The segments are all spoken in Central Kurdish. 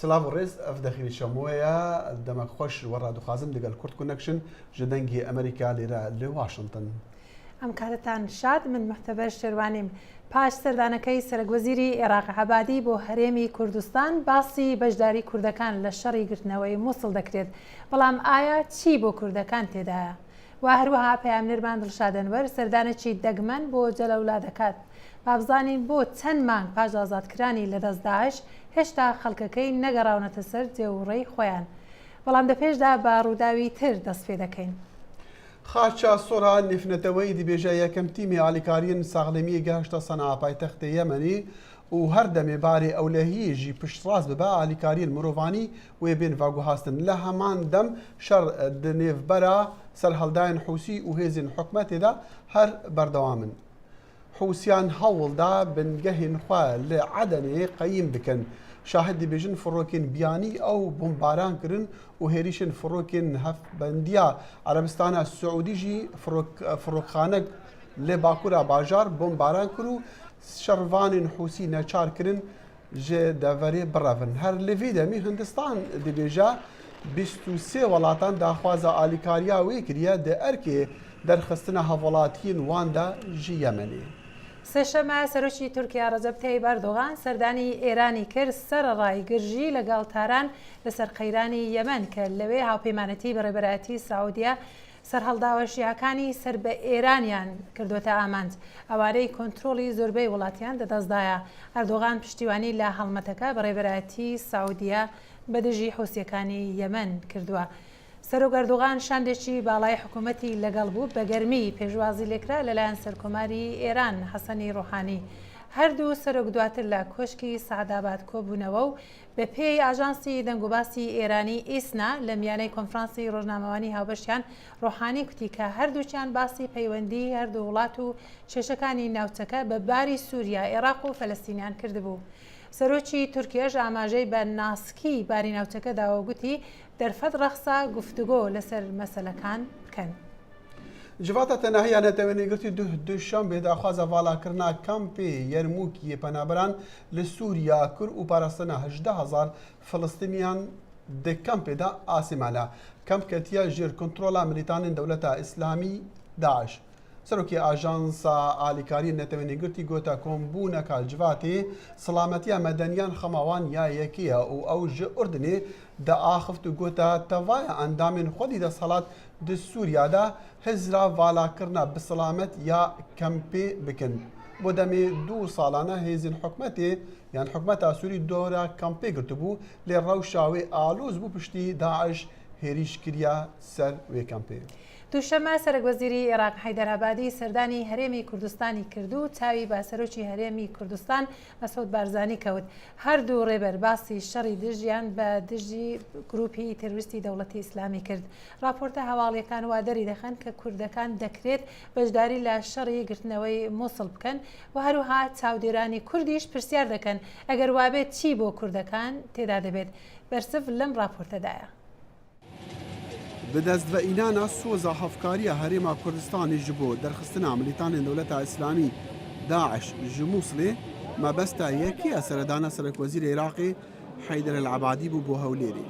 سلاف الرئيس أفدخيل شموية دمك خوش ورا دخازم دقل كورت كونكشن جدنجي أمريكا لواشنطن. ئەم کاتتان شاد من محتەبەر شێروانیم. پاش سەردانەکەی سەرۆکوەزیری عێراق عەبادی بۆ هەرێمی کوردستان باسی بەشداری کوردەکان لە شەڕی گرتنەوەی مووسڵ دەکرێت، بەڵام ئایا چی بۆ کوردەکان تێدایە؟ و هەروەها پەیامنەرمان دڵشادەنوەر سەردانێکی دەگمەن بۆ جەلەولا دەکات. با بزانین بۆ چەند مانگ پاش ئازادکرانی لەدەست داعش هێشتا خەڵکەکەی نەگەڕاونەتە سەر جێوڕێی خۆیان. بەڵام دەپێشدا بە ڕووداوی تر دەست پێ دەکەین. خاچە سۆرا نفنەتەوەی دیبێژە یەکەم تیمی ئالیکاریین ساغلەمی گەهشتە سەنعا پایتەختی یەمەنی و هەر دەمێ بارێ ئەولەهیژی پشتڕاست ببە ئالیکاریین مرۆڤانی وێ بێن ڤاگوهاستن لە هەمان دەم شەڕ دنێڤبەرە سەر هەڵدایان حوسی و هێزین حکومەتێدا هەر بەردەوامن. حوسیان هەوڵدا بنگەهین خوا لە عەدەنێ قەیم بکەن. شاهدی بێژن فڕۆکین بیانی ئەو بۆمباران کردن و هێریشن فڕۆکین هەفبەندیە عەرەبستانە سعودیژی فڕۆکخانە لێ باکوورە باژار بۆمباران کرد و شەڕڤانین حوسی نەچارکردن ژێ دەڤەرێ بڕەڤن. هەر لەڤێ دەمی هندستان دەبێژە 23 وڵاتان داخوازە ئالیکاریا وێ کریە دە ئەرکێ دەرخستنە هەوڵاتیین واندا ژی یەمەنێ. سێشەمە سەرۆکی تورکیا ڕەجەب تەیب ئەردۆغان سەردانی ئێرانی کرد سەرڕای گرژی لەگەڵ تاران لەسەر قەیرانی یەمەن کە لەوێ هاوپەیمانەتی بەڕێبەرایەتی سعودیە سەرهەڵداوە شیعەکانی سەر بە ئێرانیان کردوتە ئامانج ئەوارەی کۆنتترۆلی زۆربەی وڵاتیان دەدەستدایە. ئەردۆغان پشتیوانی لە هەڵمەتەکە بەڕێبەرایەتی سعودیە بەدژی حوسیەکانی یەمەن کردووە. سەرۆک ئەردۆغان شاندێکی باڵای حکوومەتی لەگەڵ بوو بە گەرمی پێشوازی لێکرا لەلایەن سەرکۆماری ئێران حەسەنی ڕۆحانی. هەردوو سەرۆک دواتر لە کۆشکی سەعداباد کۆبوونەوە و بە پێی ئاژانسی دەنگوباسی ئێرانی ئیسنا لە میانەی کۆنفرانسی ڕۆژنامەوانی هاوبەشیان ڕۆحانی کوتی کە هەردووچیان باسی پەیوەندی هەردوو وڵات و کێشەکانی ناوچەکە بە باری سووریا عێراق و فەلەستینیان کردبوو. سەرۆکی تورکیەش ئاماژەی بە ناسکی باری ناوچەکە داوەگوتی دەرفەت ڕەخسا گفتوگۆ لەسەر مەسەلەکان بکەن. جواتە تەناهی نەتەوێنێگرتی دوشەمبێ داخوازە ڤاڵاکردنا کەمپێ یەرمووکی پەنابەران لە سووریا کرد و پاراستنە 18,000 فلستینیان دە کەمپێدا ئاسیمانە. کەمپ کەتیە ژێر کۆنتترۆلا ملیتانین دەولەتە ئیسلامی داعش. سەرۆکی ئاژانسا ئالیکاری نەتەوێنێگرتی گۆتە کۆمبوونەکە جواتێ سەلامەتیە مەدەنیان خەماوان یا یەکیە و ئەو ژە ئوردنێ دە ئاخفت و گۆتە تەڤایە ئەندامین خۆدی دەسەڵات دە سووریادا هزرا ڤاڵاکردنە بسەلامەت یا کەمپێ بکەن. بۆ دەمێ 2 ساڵانە هێزین حکومەتێ یان حکومەتە سووری دۆرە کەمپێ گرتبوو لێ ڕەوشاوێ ئالۆز بوو پشتی داعش هێریش کریە سەر وێ کەمپێ. دووشەمە سەرۆکوەزیری عێراق حەیدەر عەبادی سەردانی هەرێمی کوردستانی کرد و چاوی بە سەرۆکی هەرێمی کوردستان مەسعود بارزانی کەوت. هەردوو ڕێبەر باسی شەڕی دژیان بە دژی گروپی تێروریستی دەوڵەتی ئیسلامی کرد. راپۆرتە هەواڵیەکان وا دەری دەخەن کە کوردەکان دەکرێت بەشداری لە شەڕی گرتنەوەی مووسڵ بکەن و هەروها چاودێرانی کوردیش پرسیار دەکەن ئەگەر وابێت چی بۆ کوردەکان تێدا دەبێت. بەرسف لەم راپۆرتەدایە. بدەست بە ئینانە سۆزە هەفکاریە هەرێما کوردستانی ji بۆ دەرخستنە ملیتانên دەولەتە ئیسلامی داعش ji مووسڵێ مەبەستە یەکیە سەردانە سەرۆکوەزیری عێراقی حەیدەر العەبادی بوو بۆ هەولێرێ.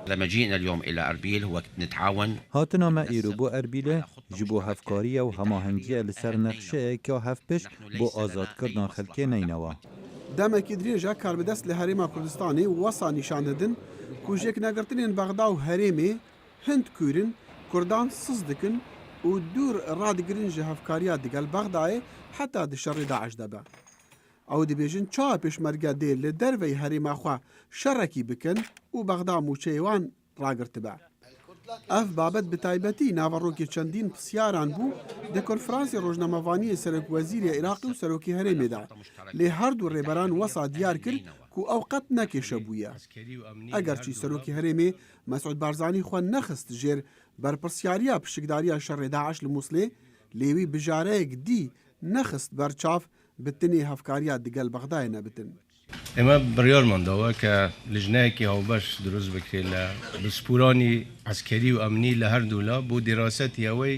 لما جئنا اليوم إلى أربيل هو نتعاون هاتنا ما إيرو بو أربيله جبو هفكارية و هماهنگية لسر نقشه كا هفبش بو آزاد كردن خلقه نينوا. دەمێکی درێژە کاربدەست لە هەرێما کوردستانی وەسا نیشان دەدن کوژێک نەگرتنێن بەغدا و هەرێمێ هند کوورن کوردان سز دکن و دوور ڕادگرن ji هەفکاریە دگەل بەغدایê heta di şerê Daeş de be. Ew dibêjin çawa pêşmerge dê li derveyê herêma xwe şerekî bikin û bexda mûçeyê wan ragirtibe. Ev babet bi taybetî naverokê çendîn pisyaran bû di konferansê rojnamevaniyê Serokwezîrê Iraqî û Serokê Herêmê de. Lê her du rêberan wesa diyar kir ku ew qet nekêşebûye. Egerçî Serokê Herêmê Mes'ud Barzanî xwe nexist jêr berpirsyariya piştgidariya şerê Daeş li Muslê, lê wî bijareyek dî nexist berçav bi tinê hevkariya digel Bexdayê nebitin. ئێمە بڕیارمان داوە کە لژنەیەکی هاوبەش دروست بکرێت لە بسپورانی عسکەری و ئەمنی لە هەردوولا بۆ دیراسەتی ئەوەی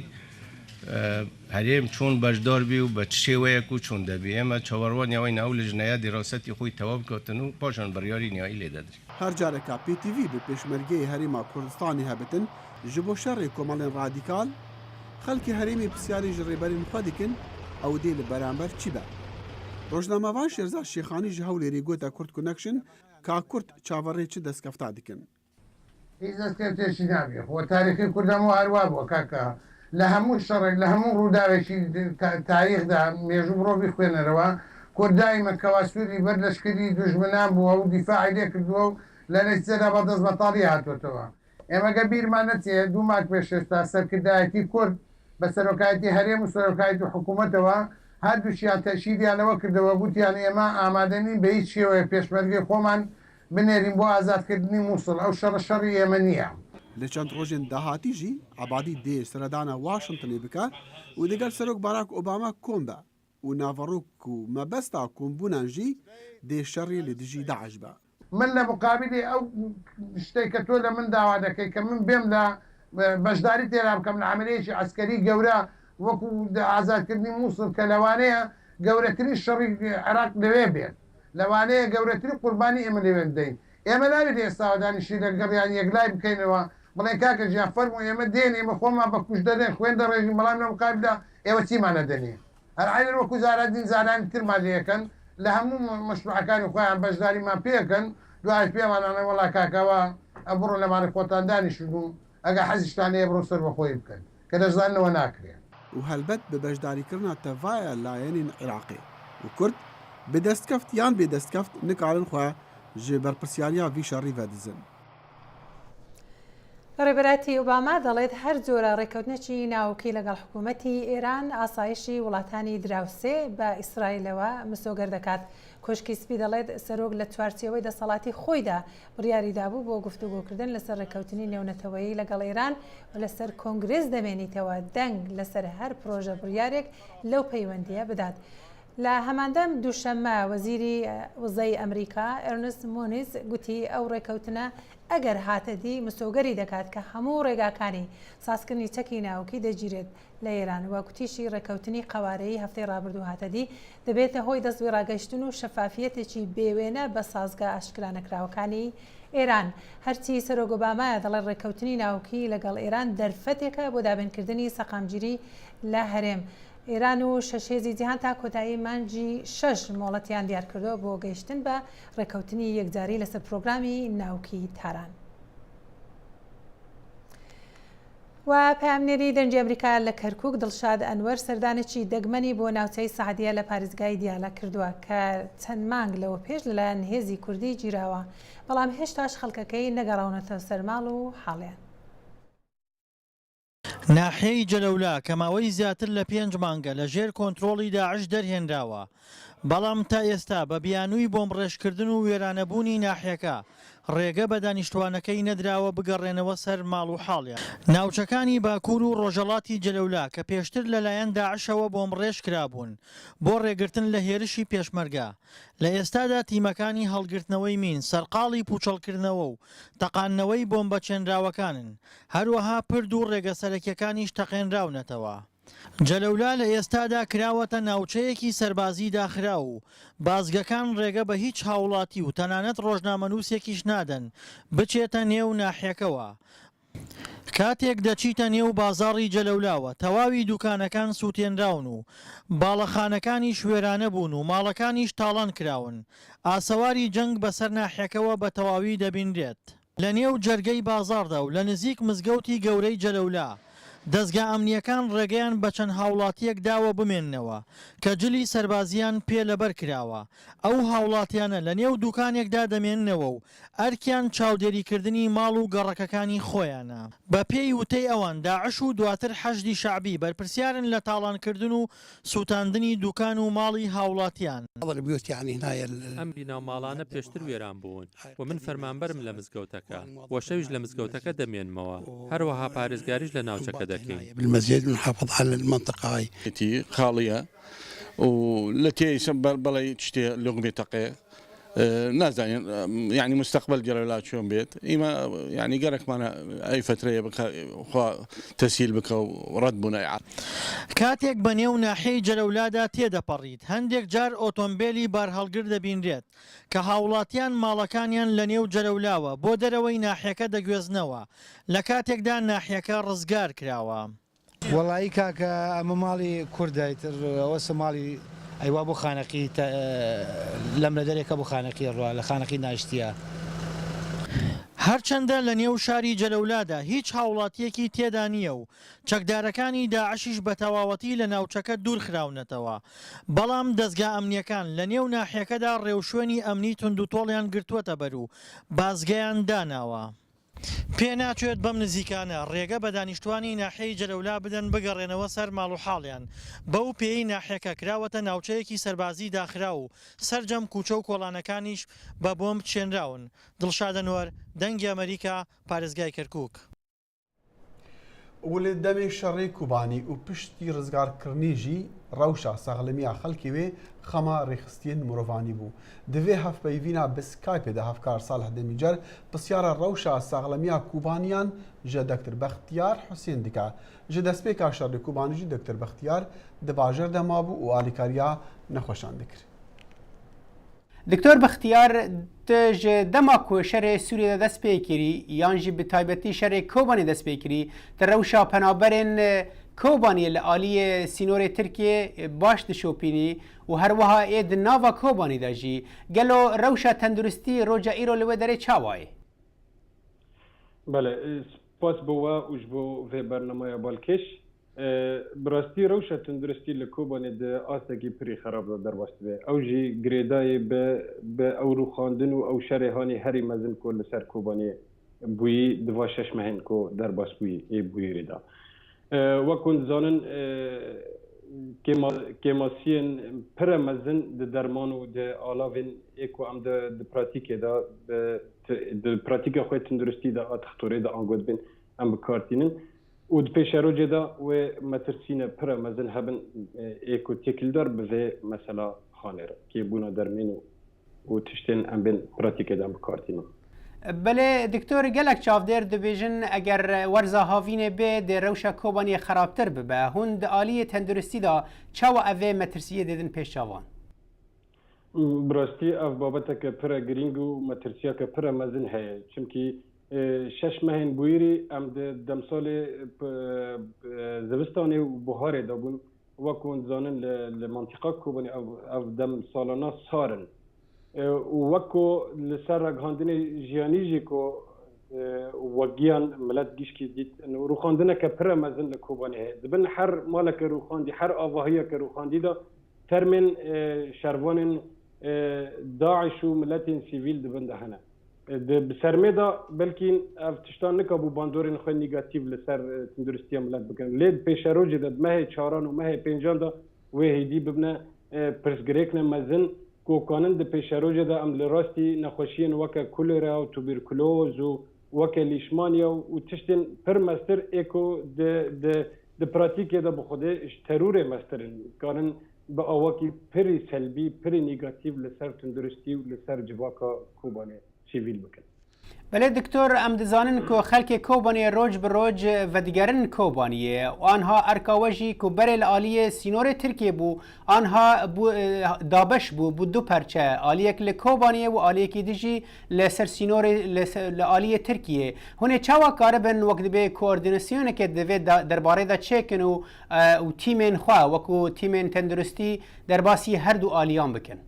هەرێم چۆن بەشدار بی و بە چ شێوەیەک و چۆن دەبێ ئێمە چاوەڕوانیەوەی ناو لە ژنەیە دیڕاسەتی خۆی تەواو بکەوتن و پاشان بڕیاری نیایی لێ دەدرێت هەر جارێکا PTV بە پێشمەرگەی هەرێما کوردستانی هەبتن ji bo şerê komalên radîkal xelkê herêmê pisyarê ji rêberên xwe dikin ew dê li beramber çi be. Rojnamevan Şêrzad Şêxanî ji Hewlêrê gota Kurd Connection ka Kurd çavarê çi destskefta dikin. هیچ دەستکەوتێکی نابێ خۆ تاریخی کوردەمەوە هەروە بووە کاکە لە هەموو شەڕێک لە هەموو ڕووداوێکی تاریخدا مێژوو بڕۆ بخوێنەرەوە کۆردایمە کەوا سووری بەردەشکردی دوژمنان بووە و دیفاعی لێ کردووە و لە نەتیجەدا بە دەست بەتاڵی هاتوۆتەوە. ئێمەگە بیرمان نەچێ دوو مانگ پێش ئێستا سەرکردایەتی کورد بە سەرۆکایەتی هەرێم و سەرۆکایەتی حکوومەتەوە هەردووشیان تەشیدیانەوە کردەوە گوتیان ئێمە ئامادەنین بە هیچ شێوەیە پێشمەرگەی خۆمان بنێرین بۆ ئازادکردنی مووسڵ ئەو شەڕی ئێمە نییە. Li çend rojên dahatî jî ebadî dê seredana Washingtonê bike û digel Serok Barack Obama kom be û naverok û mebesta kombûnan jî dê şerê li dijî Daeş be. من لە مقابلی ئەو شتێک کە تۆ لە من داوا دەکەی کە من بێم لە بەشداری تێرا بکەم لە عملەیەکی عسکەری گەورە وەکو ئازادکردنی مووسڵ کە لەوانەیە گەورەترین شەڕی عێراق لەوێ بێت لەوانەیە گەورەترین قوربانی ئێمە لێوێ بدەین ئێمە ناوێت ئێستاوەدانیشی لەگەڕیان یەکلای بکەینەوە بڵێن کاکە ژیان فەرمو ئێمە دێن ئێمە خۆمان بە کوش دەدەین خوێندە ڕێژی بەڵام لە مقابلدا ئێوە چیمانە دەنێ هەر عینەن وەکو زارادین زانانی ترمان لێەکەن لە هەموو مەشروعەکانی خۆیان بەشداریمان پێکەن دوای پێمانانە وەڵا کاکەوە ئەبڕۆ لەمانە خۆتان دانیشتن و ئەگە حەزیشتان هەیە بڕۆ سەر بەخۆی بکەن کە دەشدانەوە ناکرێت û helbet bi beşdarîkirina tevaya layênên Iraqê û Kurd bi destkeft yan bê destkeft nikarin xwe ji berpirsyariya vî şerî vedizin. ڕێبەراتی ئۆباما دەڵێت هەر جۆرە ڕێکەوتنێکی ناوکی لەگەڵ حکوومەتی ئێران ئاسایشی وڵاتانی دراوسێ بە ئیسرائیلەوە مسۆگەر دەکات. کۆشکی سپی دەڵێت سەرۆک لە چوارچێوەی دەسەڵاتی خۆیدا بڕیاریدا بوو بۆ گفتوگۆکردن لەسەر ڕێکەوتنی نێونەتەوەیی لەگەڵ ئێران و لەسەر کۆنگرێز دەمێنیتەوە دەنگ لەسەر هەر پرۆژە بڕیارێک لەو پەیوەندیە بدات. لە هەماندەم دووشەممە وەزیری وزەی ئەمریکا ئەرنست مۆنیز گوتی ئەو ڕێکەوتنە ئەگەر هاتەدی مسۆگەری دەکات کە هەموو ڕێگاکانی سازکردنی چەکی ناوکی دەگیرێت لە ئێران وە گوتیشی ڕێکەوتنی قەوارەیی هەفتەی ڕابردوو هاتەدی دەبێتە هۆی دەستوی ڕاگەشتن و شەفافیەتێکی بێوێنە بە سازگا ئاشکرانەکراوەکانی ئێران. هەرچی سەرۆک ئۆبامایە دەڵێت ڕێکەوتنی ناوکی لەگەڵ ئێران دەرفەتێکە بۆ دابینکردنی سەقامگیری لە هەرێم. ئێران و شەشێزی جیهان تا کۆتایی مانجی 6 مۆڵەتیان دیار کردەوە بۆ گەیشتن بە ڕێکەوتنی یەکجاری لەسەر پرۆگرامی ناوکی تاران. و پامنێری دەنجی ئەمریکا لە کەرکووک دڵشاد ئەنوەر سەردانێکی دەگمەنی بۆ ناوچەی سەعدیە لە پارێزگای دیالە کردووە کە چەند مانگ لەوە پێش لەلایەن هێزی کوردی گیراوە بەڵام هێشتاش خەڵکەکەی نەگەڕاونەتەوە سەرماڵ و حاڵیان. ناحیەی جەلەولا کە ماوەی زیاتر لە 5 مانگە لە ژێر کۆنتڕۆڵی داعش دەرهێنراوە بەڵام تا ئێستا بە بیانووی بۆمبڕێژکردن و وێرانەبوونی ناحیەکە ڕێگە بە دانیشتوانەکەی نەدراوە بگەڕێنەوە سەر ماڵ و حاڵیان. ناوچەکانی باکوور و ڕۆژەڵاتی جەلەولا کە پێشتر لەلایەن داعشەوە بۆمبڕێژ کرابوون بۆ ڕێگرتن لە هێرشی پێشمەرگە لە ئێستادا تیمەکانی هەڵگرتنەوەی مین سەرقاڵی پوچەڵکردنەوە و تەقانەوەی بۆمبە چێنراوەکانن هەروەها پرد و ڕێگە سەرەکیەکانیش تەقێنراونەتەوە. جەلەولا لە ئێستادا کراوەتە ناوچەیەکی سەربازی داخرا و بازگەکان ڕێگە بە هیچ هاوڵاتی و تەنانەت ڕۆژنامەنووسێکیش نادەن بچێتە نێو ناحیەکەوە. کاتێک دەچیتە نێو بازاڕی جەلەولاوە تەواوی دوکانەکان سووتێنراون و باڵەخانەکانی شوێرانە بوون و ماڵەکانیش تاڵان کراون. ئاسەواری جەنگ بەسەر ناحیەکەوە بە تەواوی دەبینرێت. لە نێو جەرگەی بازاڕدا و لە نزیک مزگەوتی گەورەی جەلەولا دەستگا ئەمنیەکان ڕێگەیان بە چەند هاوڵاتیەک داوە بمێننەوە کە جلی سەربازیان پێ لەبەر کراوە. ئەو هاوڵاتیانە لە نێو دوکانێکدا دەمێننەوە و ئەرکیان چاودێریکردنی ماڵ و گەڕەکەکانی خۆیانە. بە پێی وتەی ئەوان داعش و دواتر حەشدی شعبی بەرپرسیارن لە تاڵانکردن و سووتاندنی دوکان و ماڵی هاوڵاتیان. ئەم بینا ماڵانە پێشتر وێران بوون و من فەرمانبەرم لە مزگەوتەکە و شەویش لە مزگەوتەکە دەمێنمەوە هەروەها پارێزگاریش لە ناوچەکە دەکەین. بالمزيد نحافظ على المنطقة هاي خالية والتي بلي تشتي لغمي تقي نازانین يعني مستقبل جلالات شلون بيت إما يعني قالك معنا أي فترة بك تسهيل بك ورد بناء کاتێک بە نێو ناحیەی جەلەولادا تێدەپەڕیت هەندێک جار ئۆتۆمبیلی بار هەڵگر دەبینرێت کە هاوڵاتیان ماڵەکانیان لە نێو جەلەولاوە بۆ دەرەوەی ناحیەکە دەگوێزنەوە لە کاتێکدا ناحیەکە ڕزگار کراوە. وەڵایی کاکە ئەمە ماڵی کوردایتر ئەوە ماڵی ئەیوا بۆ خانەقی لەم لە دەرێکە بۆ خانەقی ڕوا لە خانەقی ناشتیە. هەرچەندە لە نێو شاری جەلەولادا هیچ هاوڵاتیەکی تێدا نییە و چەکدارەکانی داعشیش بە تەواوەتی لە ناوچەکە دوور خراونەتەوە بەڵام دەستگا ئەمنیەکان لە نێو ناحیەکەدا ڕێوشوێنی ئەمنی تونند و تۆڵیان گرتووەتە بەر و بازگەیان داناوە. پێ ناچێت بەم نزیکانە ڕێگە بە دانیشتوانی ناحیەی جەلەولا بدەن بگەڕێنەوە سەر ماڵ و حاڵیان بەو پێی ناحیەکە کراوەتە ناوچەیەکی سەربازی داخرا و سەرجەم کوچە و کۆڵانەکانیش بە بۆمب چێنراون. دڵشادەنوەر دەنگی ئەمریکا پارێزگای کەرکووک. ولێ دەمێ شەڕێ کوبانی و پشتی ڕزگارکردنیژی ڕەوشە سەغلمیە خەڵکی وێ خەما ڕێخستیên مرۆڤانی بوو. Divê hevpeyvîna bi Skypeê de hevkar Salih Demîcer pisyara rewşa saxlemiya Kûbaniyan ji Dr. Bextiyar Husên dike. Ji destpêka şerê Kûbanî jî Dr. Bextiyar di bajar de mabû û alîkariya nexweşan dikir. دکتۆر بەختیار ji dema ku şerê Sûriyê de dest pê kirî yan jî bi taybetî şerê Kobanî dest pê kirî di rewşa penaberên Kobanî li aliyê sînorê Tirkiye baş dişopînî û her wiha ê di nava Kobanî de jî gelo rewşa tenduristî roja îro li wê derê çawa ye? Bele spas bo we û ji bo vê bernameya balkêş براستی روشا تندرستی لکوبانی ده آسکی پری خراب درباست به او جی گریدای به او رو خواندن و او شرهانی هری مزن کو لسر کوبانی بوی دواشش مهن کو درباست بوی ای بوی ریدا وکن زانن کماسین پر مزن ده درمان و ده آلاوین اکو ام ده پراتیکه ده پراتیکه خوی تندرستی ده آتخطوره ده آنگود بین ام بکارتینن و د پیشروجه دا و مترسینه پر مزن هبن اکو تکلدار به مثلا خانه که بونا درمین و تشتین ام بین پراتیک دام بکارتینم. بله دکتور گلک چافدر دبیجن اگر ورزا هاوینه به د روشا کوبانی خرابتر ببه هون د عالی تندرستی دا چاوا اوه مترسیه دیدن پیش چاوان؟ براستی اف بابتا که پر گرینگ و مترسیه که پر مزن هیه چونکی شش مهین بویری ام دمسال زوستانی و بهاره دابون وکن زانن لمنطقه کوبانی او دم سالانه سارن وکو لسر رگهاندن جیانی جی کو وگیان ملت گیش کی دید روخاندنه که پر مزن لکوبانی هست دبن هر مالک روخاندی هر آواهی که روخاندی دا ترمن شروان داعش و ملت سیویل دبن دهنه بسرمه دا بلکه افتشتان نکابو باندورین خواه نیگاتیو لسر تندرستی ملت بکن لید پیش روجه داد مه چاران و مه پینجان دا و هیدی ببنه پرسگریک نمزن کوکانن ده پیش روجه دا ام لراستی نخوشین وکا کولرا و توبرکلوز و وکا لیشمانیا و تشتین پر مستر ایکو ده پراتیکه دا بخوده ترور مسترن کارن با آواکی پری سلبی پری نیگاتیو لسر تندرستی و لسر جواکا کوبانه سیویل بکن. بله دکتر ام دزانن که خلک کوبانی روج به روج و دیگرن کوبانیه و آنها ارکاوژی که برای آلیه سینور ترکیه بو آنها دابش بو دو پرچه آلیه که کوبانیه و آلیه که دیجی لسر سینور لآلیه ترکیه هونه چاوا کاربن وقت به کوردیناسیون که دوی درباره دا چکن و تیمین خواه وکو تیمین تندرستی در باسی هر دو آلیان بکن.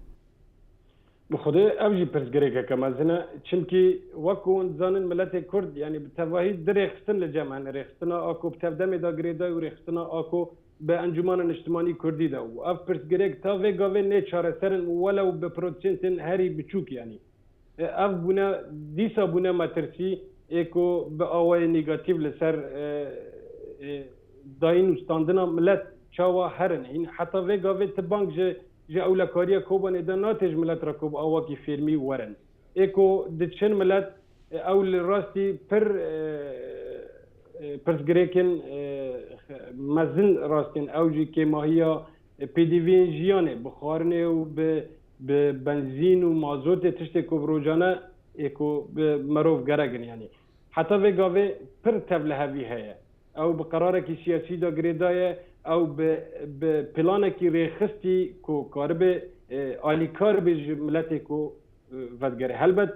بخوده اوجی پرسگریکه که مزنه چونکی وکون زانن ملت کرد یعنی بتواهی در رخستن لجمعن رخستنا آکو بتفدم دا گریدای و رخستنا آکو به انجمان اجتماعی کردی دا و اف پرسگریک تا وگاوه نه چاره سرن ولو به پروتسنتن هری بچوک یعنی اف بونه دیسا بونه مترسی ایکو به آوای نگاتیو لسر داین استاندنا ملت چاوا هرن این حتی وگاوه تبانک جا اولکاریا کوبان دا ناتج ملت را کوب آواکی فیرمی ورن ایکو دچن ملت اول راستی پرسگریکن مزن راستین اوجی که ماهیا پیدیوین جیانه بخارنه و ببنزين ومازوت تشتي كوبروجانا ايكو بمروف جراجن يعني حتى في قاوي برتب لها بيها او بقرارك سياسي دا غريدايا او ببلانك ريخستي كو كاربي آلی کار به جملتی کو ودگره هلبت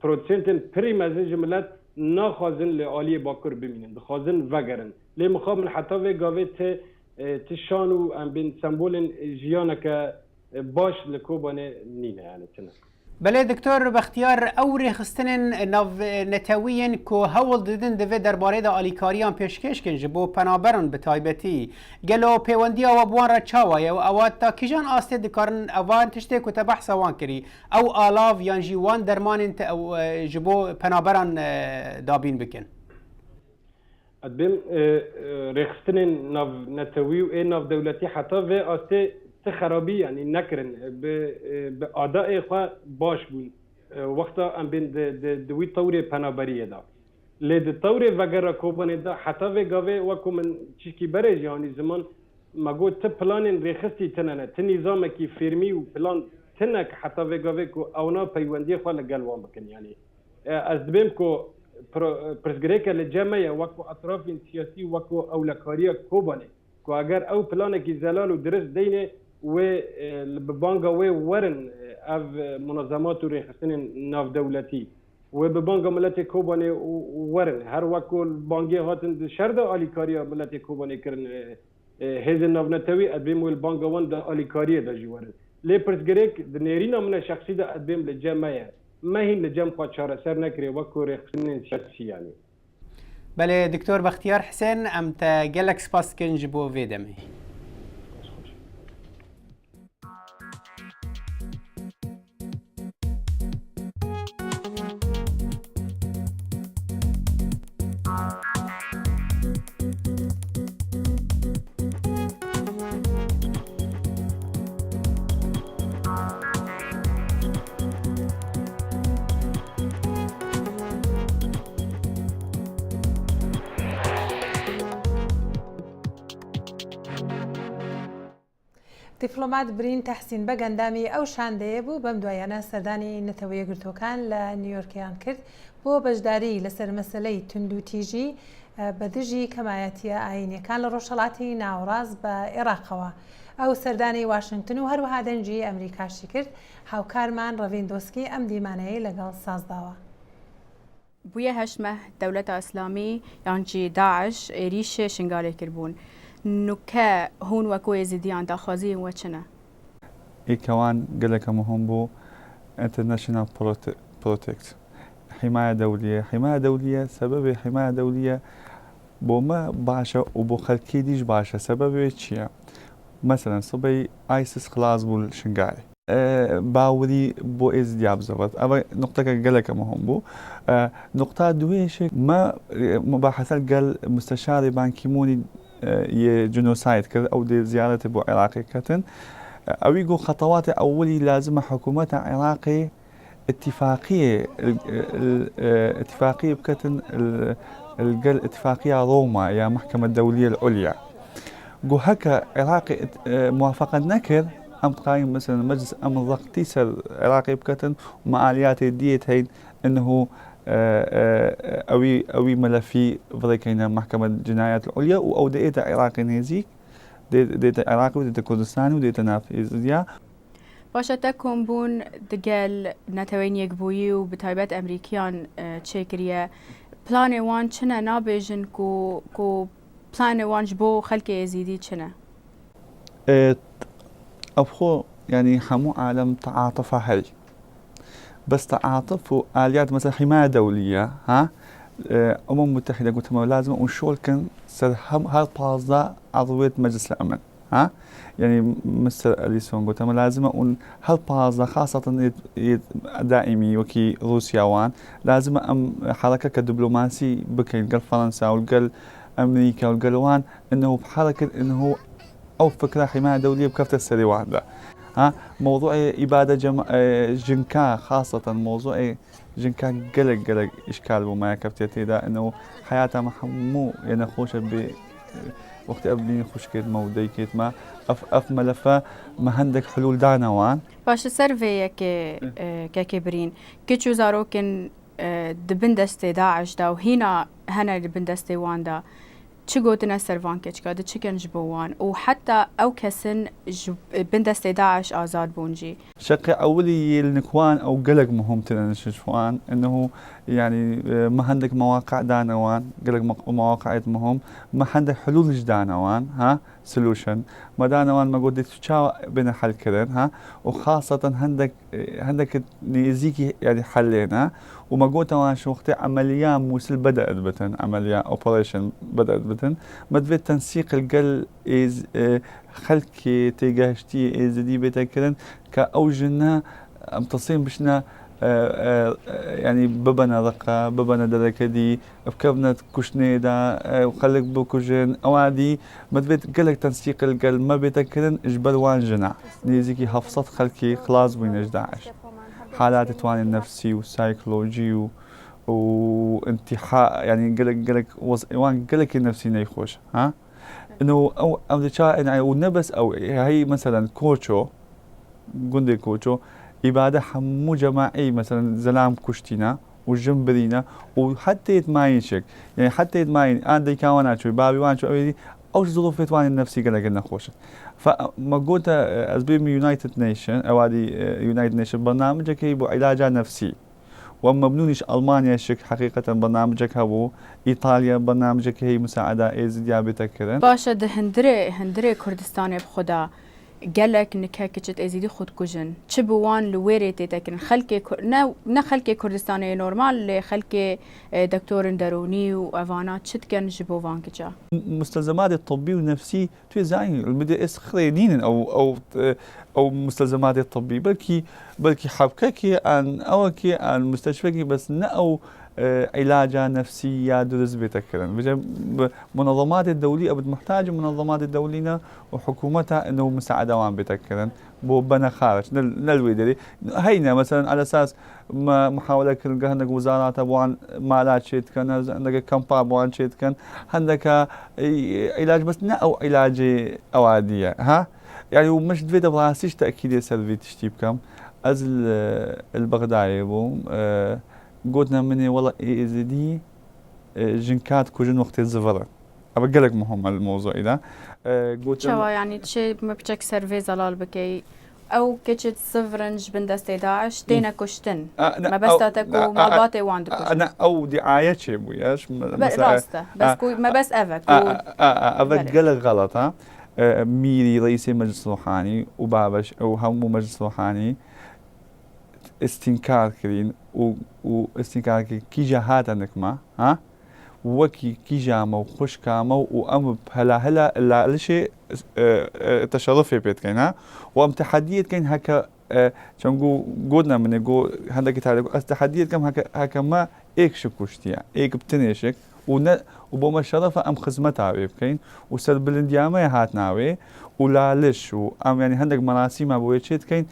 پروتسنتن پریمزه جملت نخوازن لعالی باکر ببینن بخوازن وگرن لی مخواب من حتی و گاوه تشانو ام بین سمبول جیانه که باش لکوبانه نینه يعني تنه بله دکتر بختیار او ریخستن نتوین که هول دیدن دوی درباره دا آلیکاریان پیشکش کن جبو پنابرن به تایبتی گلو پیوندی او بوان را چاوایه و اواد تا کجان آسته دکارن اوان تشته که تبحث وان کری او آلاف یان جیوان درمان جبو پنابرن دابین بکن ادبیم ریخستن نتوی و ناف دولتی حتی و آسته خرابی يعني نكرن بأداء إخوة باش بون وقتا أم بين دوي طوري بنابرية دا لد طوري وغير كوباني دا حتى في قوي وكو من تشكي بريج يعني زمان ما قو تبلان ريخستي تنانا تنظام كي فيرمي وبلان تنك حتى في قوي كو أونا بيواندي إخوة لقلوان بكن يعني أزدبين كو برسغريكا للجامعة وكو أطراف سياسي وكو أولكارية كوباني كو أجر أو بلانك زلال ودرس دينه و ببانجا ورن اف منظمات ريخستن ناف دولتي وببانجا ملتي كوباني ورن هر وكو البانجي هاتن شرد اليكاريا ملتي كوباني كرن هذا ناف نتوي ادبيم والبانجا وان دا اليكاريا دا جوارن لي برسغريك دنيرينا من شخصي دا ادبيم للجامعه ما هي لجام قاچار سر نكري وكو ريخستن شخصي يعني بله دكتور بختیار حسین ام تا گلک سپاس کنج بو ویدمی دیپلۆمات برین تەحسین بە گەندامی ئەو شاندەیە بوو بەم دوایانە سەردانی نەتەوەیە گرتوەکان لە نیویۆرکیان کرد بۆ بەشداری لەسەر مەسەلەی توندوتیژی بە دژی کەمایەتیە ئاینیەکان لە ڕۆژهەڵاتی ناوەڕاست بە عێراقەوە. ئەو سەردانی واشنگتن و هەروەها دەنجی ئەمریکاشی کرد. هاوکارمان ڕەڤیندۆسکی ئەم دیمانەیە لەگەڵ سازداوە. بویە هەشمە دەولەتە ئەسلامی یانجی داعش عێریشێ شنگالێ کردبوون. نوکە هون وەکو ێزیدیان داخوازی وەچنە ئیکەوان گەلەکە مهم بوو international protect حماية دولية سبب حماية دولية بۆ مە باشە و بۆ خەڵکی دیش باشە سببێ چییە؟ مثلەن سبەی ئایسس خلاص بوو شنگارێ باوری بۆ ئێزدیا بزەوت ئەوە نقطەکە گەلەکە مهم بوو. نقطە دوێشێک مە مباحثە گەل مستشاری بانکیمونی جنوسايد كذا أو دي زيارة بو عراقي كتن أو يقول خطوات أولي لازم حكومة عراقي اتفاقية بكتن اتفاقية روما يا محكمة الدولية العليا جو هكا عراقي موافقة نكر أم تقايم مثلا مجلس أمن ضغط تيسر عراقي بكتن ومع آليات ديت هين أنه أوي ملفي فريقين محكمة الجنايات العليا أو ديتا عراقي نيزيك ديتا عراقي وديتا كردستاني وديتا نافذيا باشە تەکۆم بوون دگەل نەتەوەی یەکبووی و بەتایبەت ئەمریکیان چێکریە پلانێ وان چنە نابێژن و پلانێ وانش بۆ خەڵکی ئێزیدی چنە ئەوخۆ يعني هەموو عالم تعاطف هەی بس تعاطف وآليات مثلا حماية دولية ها متحدة قلت لازم ونشول كان سر هاي بازا عضوية مجلس الأمن ها يعني مستر أليسون قلت لازم هاي بازا خاصة دائمي وكي روسيا وان لازم حركة كدبلوماسي بكين قال فرنسا وقال أمريكا وقال وان إنه بحركة إنه أو فكرة حماية دولية بكفتة السري واحدة ها موضوع إبادة جنكا خاصة موضوع جنكا قلق إشكال وما كفتيتي دا إنه حياتها محمو ينخوش وقت أبني خشكت ما وديكت ما أف ملفة ما عندك حلول دانوان باش سيرفي كبرين كيتشو زاروكن دبندستي داعش دا وهنا هنا دبندستي وان دا تشيغوتنا سيرفان كيتشكا دا تشيكن جبوان وحتى أو كسن بندستي داعش آزاد بونجي شقي أولي النكوان أو قلق مهم تنشفوان إنه يعني ما عندك مواقع دانوان قلق مواقع مهم ما عندك حلول جدانوان ها سولوشن ما دانوان ما قلت تشاو بين حل كذا ها وخاصة عندك نيزيكي يعني حلين وما قلت واش وقت عملية موسل بدأت بتن عملية اوبريشن بدأت بتن ما تبي تنسيق القل إز خلك تيجاشتي إز دي بتكلن كأوجنا امتصين بشنا يعني ببنا ذقة ببنا دركة دي بكبنا كشنيدا وخلك بكوجين أوادي ما تبي قلك تنسيق القل ما بتكلن إجبر وان جناح نيزيكي حفصت خلكي خلاص بين 11 حالات التواني النفسي والسايكولوجي وانتحاء يعني قلق وان قلق النفسي نيخوش ها انه او يعني ونبس او هي مثلا كوتشو قندي كوتشو إبادة حمو جماعي مثلا زلام كشتينا والجنبرينا وحتى يتماينشك يعني حتى يتماين عندي كونات شوي بابي وان شوي أو ظروف التواني النفسي قلنا خوش فما قلت أسباب يونايتد نيشن أو هذه يونايتد نيشن برنامجك هي علاج نفسي وأما بنونيش ألمانيا شك حقيقة برنامجك هو إيطاليا برنامجك هي مساعدة إزديا بتكرن باشا ده هندري كردستان بخدا قالك انك هكذا ازيدي خود كوجن تشبوان لويري تاكن خلكي نا خلكي كردستاني نورمال خلكي دكتور دروني وافانات شت كان جبوان كجا مستلزمات الطبي والنفسي تو زين المدى خريدين او مستلزمات الطبي بلكي حبككي ان اوكي ان مستشفى بس نأو علاج نفسية درس بتكرن منظمات الدولية أبد محتاجة منظمات الدولية وحكومتها إنه مساعدة وان بتكرن بو بنا خارج نلويدري هينا مثلا على أساس محاولة كل عندك وزارات أبوان مالات شيت كان عندك كامبا أبوان شيت كان عندك علاج بس نأو علاج أوادية ها يعني ومش دفيت براسيش تأكيد سلبي تشتيب كم أزل البغدادي بو قلنا مني والله إزدي جنكات كوجن وقت الزفرة أبقى لك مهم الموضوع إذا قلت شو يعني تشي ما بتشك سيرفي زلال بكي أو كتشت صفرنج بندستي داعش تينا كشتن ما بس تاكو ما باتي واند كشتن أنا أو دعاية شيء بوياش راسته بس كوي ما بس أفك أبقى لك غلط ها ميري رئيس مجلس روحاني وبابش أو هم مجلس روحاني استنكار كرين واستنكار كي جهات عندك ما ها وكي جامو وخش كامو وام هلا الا شيء تشرفي بيت كاين ها وام تحديات كاين هكا تنقول قلنا من يقول عندك تحديات كم هكا ما ايك شكوشتيا ايك بتنشك وبوما شرفة ام خدمتها بيبكين وسلب الانديامة هاتناوي ولالش وام يعني عندك مراسم ابويتشيت كاين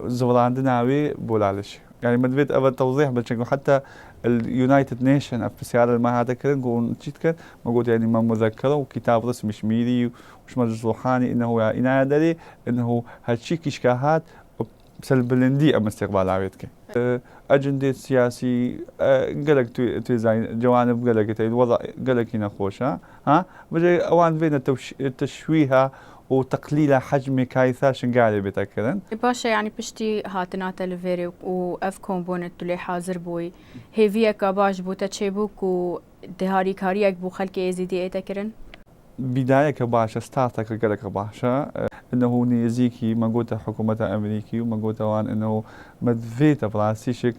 زولاندنا وي بولالش يعني ما دفيت أبد توضيح بشكل حتى اليونايتد نيشن في سيارة ما هذا كذا نقول نشيت كذا موجود يعني ما مذكرة وكتاب رسمي شميري وش مجلس روحاني إنه يعني دليل إنه هالشيء كشكاهات بسلب الاندي أم استقبال عبيدك أجندة سياسي قلق توزاين جوانب قلق تايد وضع قلق هنا خوشة ها بجي أوان فينا التشويها وتقليل حجم كايثا شنقالي بتأكدن باشا يعني بشتي هاتنا تلفيري وأف كومبوننت اللي حاضر بوي هي فيا كاباش بو تشيبوك ودهاري كاريك بو خلقي ازيدي اي تكرن بداية كباشا ستارتك قالك كباشا انه نيزيكي ما قلت حكومة امريكي وما قلت وان انه مدفيتا براسيشك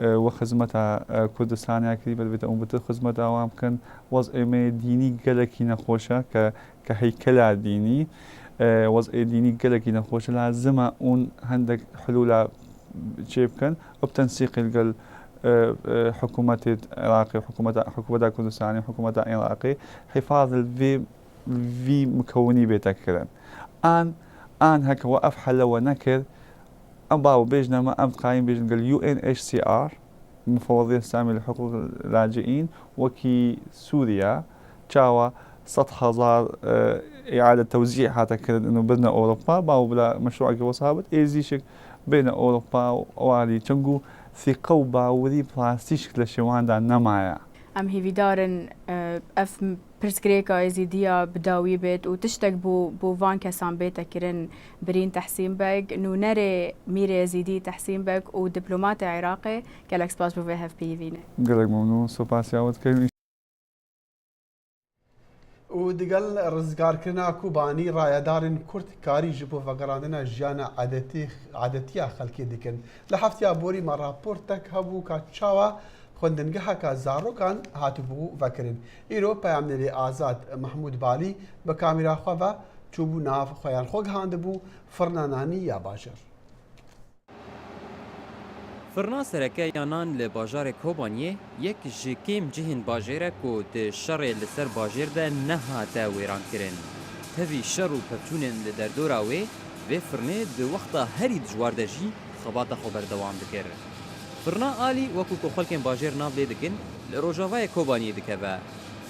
وخزمتها كردستان كريبا بيتا خزمتها وامكن وضع ما ديني قالك نخوشا كهيكلة ديني وضع ديني قالك نخوشا لازم اون عندك حلول شيبكن وبتنسيق القل حكومة العراقي حكومة كردستان وحكومة العراقي حفاظ في مكوني بيتكرن ان هكا وقف حل ونكر أباو بيجنا ما أمت قايم بيجنا قال UNHCR المفوضية السامية لحقوق اللاجئين وكي سوريا تشاوا 100,000 إعادة توزيع حتى كرد إنه بدنا أوروبا باو بلا مشروع وصابت إيزيشك بين أوروبا ووالي تنجو ثقة وباوري بلاستيك لشوان دا نمايا ام هیوی دارن اف پرسکریکا ازیدیا بداوی بید و تشتک بو وان کسان بیت کرن برین تحسین بگ نو نره میره ازیدی تحسین بگ و دیپلومات عراقی گلکس باش بو هف پیوینه قالك ممنون سوباس ياوت كلمة ودقل رزقاركنا كوباني رايدارن كرت كاري جبو فقراننا جانا عادتيا خلكي دكن لحفتيا بوري ما رابورتك هبو كاتشاوا خوندنگها کا زاروکان هاتبو وکرین ایرو پیامنری آزاد محمود بالی به کامیرا خوا چوبو ناف خویان خوگ هاندبو فرنانانی یا باجر فرنا سرکه یانان ل باجار کوبانیه یک جکیم جهن باجره کو د شر لسر باجر ده نه تا ویران کرن هوی شر و پچونن ل دردوراوی و فرنه د وقت هری جواردجی خبات خبر دوام بکر فرنا آلی وکو کو خلکن باجر ناو لیدکن ل روجاوای کوبانیه دکبه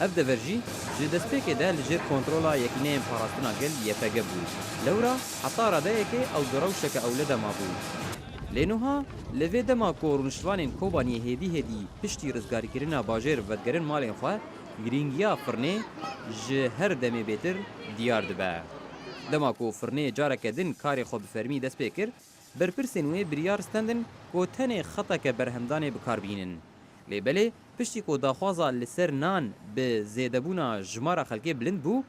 اف دفرجی جدسپیک ده لجر کنترولا یکینه پاراستنا گل یپگبو لورا حتی راده که او دروشک اولاد ما بود لینوها لوی دما کورنشوانین کوبانی هدی پشتی رزگاری کرنا باجر ودگرن مالین خوا گرینگیا فرنه ج هر دمی بیتر دیار دبه دما کو فرنه جارک دن کاری خو بفرمی دست پیکر برپرسین و بریار ستندن کو تنه خطا که برهمدان بکار بینن لیبله پشتی کو داخوازا لسر نان به زیدبونا جمارا خلکی بلند بو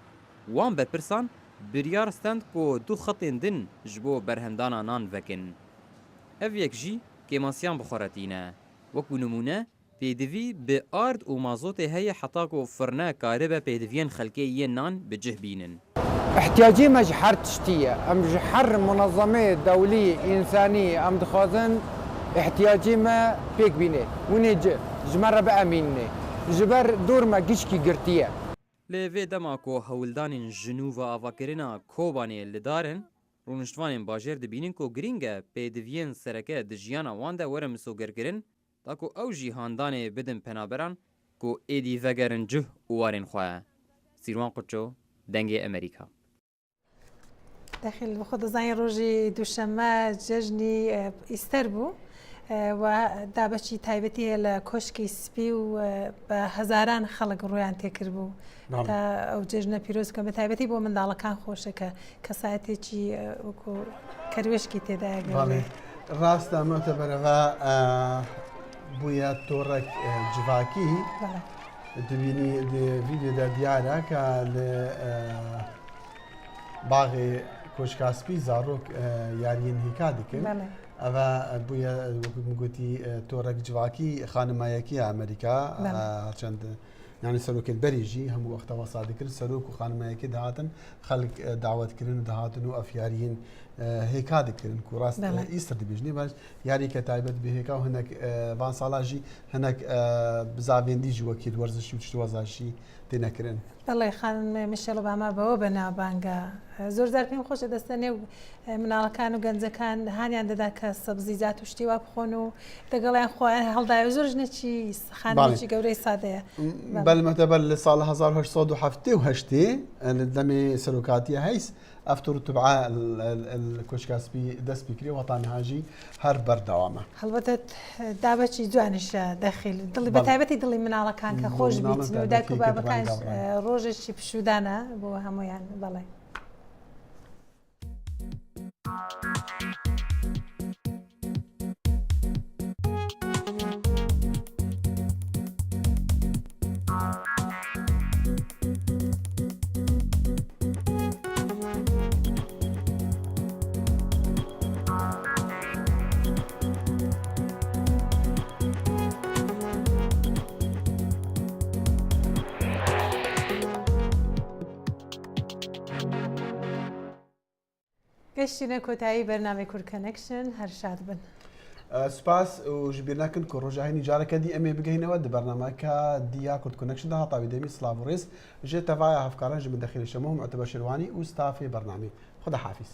وان برپرسان بریار ستند کو دو خطین دن جبو برهمدانا نان وکن اف یک جی کماسیان بخورتینه وکو نمونه پیدوی به آرد و مازوت هی حتا کو فرنه کاربه پیدوین خلکی نان بجه بینن احتياجي مجحر تشتية ام جحر منظمة دولية إنسانية ام دخازن احتياجي ما بيك بيني ونيج جمرة بأميني جبر دور ما جيشكي قرتية لوی دما کو هولدان جنوبا آواکرنا کوبانی لدارن رونشتوانین باجر دبینین کو گرینگه پیدوین سرکه دجیانا وانده ورم سوگرگرن تاکو او جیهاندان بدن پنابران کو ایدی وگرن جه اوارین خواه سیروان قچو دنگ امریکا داخل خود زین روزی دوشنبه جشنی ایستر بو و دابچی تایبتی لکشکی سپی و به هزاران خلق رویان تکر بو تا او جشن پیروز کم تایبتی بو من دالکان خوشه که کسایتی چی وکو کروش کی تدا گلی راست معتبره و بویا تورک جواکی دبینی ویدیو در دیاره که باغ کشکاسپی زاروک یارین هیکا دکن اوه بویا گوتی تورک جواکی خانمایکی امریکا چند يعني سلوك البريجي هم وقت وصاد كل سلوك وخانمایکی دهاتن خلق دعوت كرن دهاتن وافيارين هيك هذا كرن كوراس ايستر دبيجني باش ياري كتايبت بهيكا وهناك فان صالاجي هناك بزافين ديجي وكيل ورزشي وتشتوازاشي تنكرن الله خان مشل اوباما بو بنا بانگا زور زار پیم خوش دستنه منالکان و گنجکان هانیان ددا که سبزیجات و شتیوا بخونو دگلان خو هلدا زورج نچی خانه چی گوری ساده بل متبل صال 1807 دمي سلوكاتيه هيس افتر تبع الكشكاسبي دس بكري وطن هاجي هر بردوامه هلبته دابچی جوانش داخل دلی بتابتی دلی منالکان که خوش بیت وداکو بابکان روزش بشودانه بو همویان بله كشينا كوتاي برنامج كور كونكشن هر شاد بن سباس وجبرنا كن كروجاهيني جارك دي امي بقينا ود برنامج ديا كور كونكشن ده طاوي ديمي سلافوريس جي تفاعل افكارن من داخل الشموم معتبر شرواني وستافي برنامج خدا حافظ